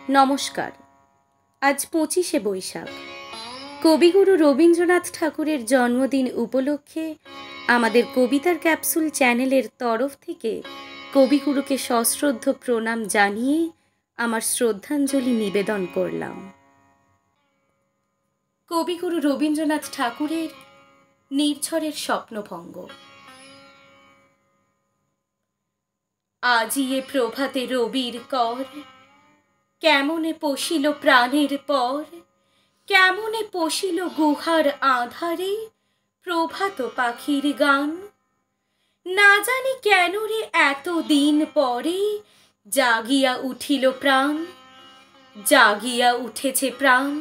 নমস্কার। আজ 25শে বৈশাখ, কবিগুরু রবীন্দ্রনাথ ঠাকুরের জন্মদিন উপলক্ষে আমাদের কবিতার ক্যাপসুল চ্যানেলের তরফ থেকে কবিগুরুকে সশ্রদ্ধ প্রণাম জানিয়ে আমার শ্রদ্ধাঞ্জলি নিবেদন করলাম। কবিগুরু রবীন্দ্রনাথ ঠাকুরের নির্ঝরের স্বপ্নভঙ্গ। আজি এ প্রভাতে রবির কর, কেমনে পশিল প্রাণের পর, কেমনে পশিল গুহার আধারে প্রভাত পাখির গান। না জানি কেন রে এত দিন পরে জাগিয়া উঠিল প্রাণ, জাগিয়া উঠেছে প্রাণ।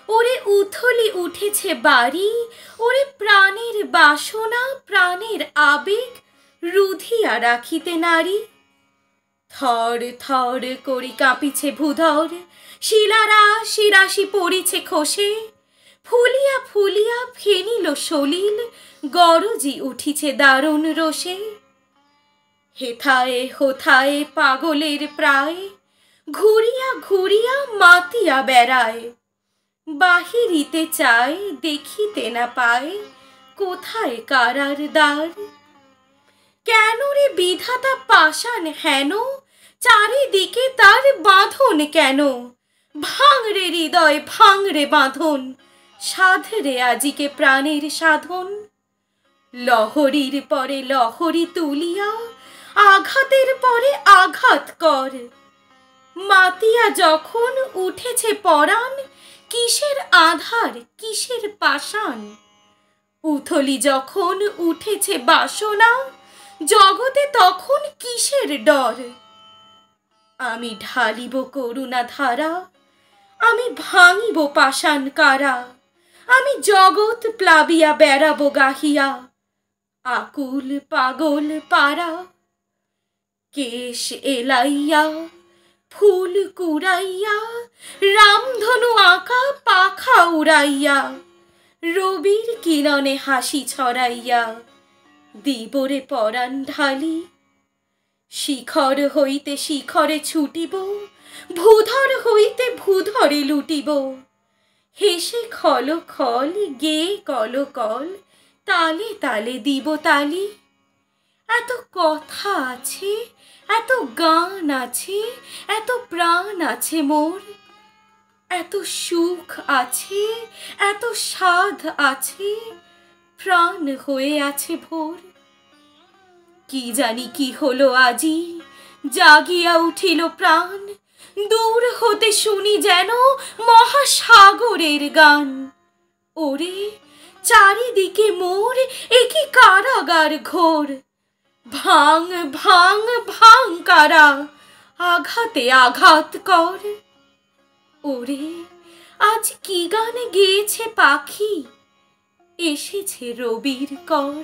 ওরে উথলি উঠেছে বাড়ি, ওরে প্রাণের বাসনা প্রাণের আবেগ রুধিয়া রাখিতে নারী। থর থর করি কাঁপিছে ভূধর, শিলারাশি রাশি পড়িছে খসে, ফুলিয়া ফুলিয়া ফেনিল সলিল গরজি উঠিছে দারুণ রোষে। হেথায় হোথায় পাগলের প্রায়, ঘুরিয়া ঘুরিয়া মাতিয়া বেড়ায়। বাহিরিতে চায় দেখিতে না পায়, কোথায় কারার দ্বার। কেন রে বিধাতা পাষাণ হেন, চারিদিকে তার বাঁধন কেন। ভাঙরে হৃদয় ভাঙরে বাঁধন, সাধরে আজিকে প্রাণের সাধন। লহরীর পরে লহরী তুলিয়া, আঘাতের পরে আঘাত কর। মাতিয়া যখন উঠেছে পরাণ, কিসের আধার কিসের পাষাণ। উথলি যখন উঠেছে বাসনা, জগতে তখন কিসের ডর। আমি ঢালিব করুণা ধারা, আমি ভাঙিব পাষাণ কারা। আমি জগৎ প্লাবিয়া বেড়াবো গাহিয়া, আকুল পাগল পারা। কেশ এলাইয়া ফুল কুড়াইয়া, রামধনু আঁকা পাখা উড়াইয়া, রবির কিরণে হাসি ছড়াইয়া দিবরে পরাণ ঢালি। শিখর হইতে শিখরে ছুটিব, ভূধর হইতে ভূধরে লুটিব। হেসে খল খল গেয়ে কল কল, তালে তালে দিব তালি। এত কথা আছে, এত গান আছে, এত প্রাণ আছে মোর। এত সুখ আছে, এত সাধ আছে, প্রাণ হয়ে আছে ভোর। কি জানি কি হলো আজি, জাগিয়া উঠিল প্রাণ। দূর হতে শুনি যেন মহাসাগরের গান। ওরে চারিদিকে মোর একি কারাগার ঘোর। ভাঙ ভাঙ ভাঙ কারা, আঘাতে আঘাত কর। ওরে আজ কি গান গেয়েছে পাখি, এসেছে রবির কর।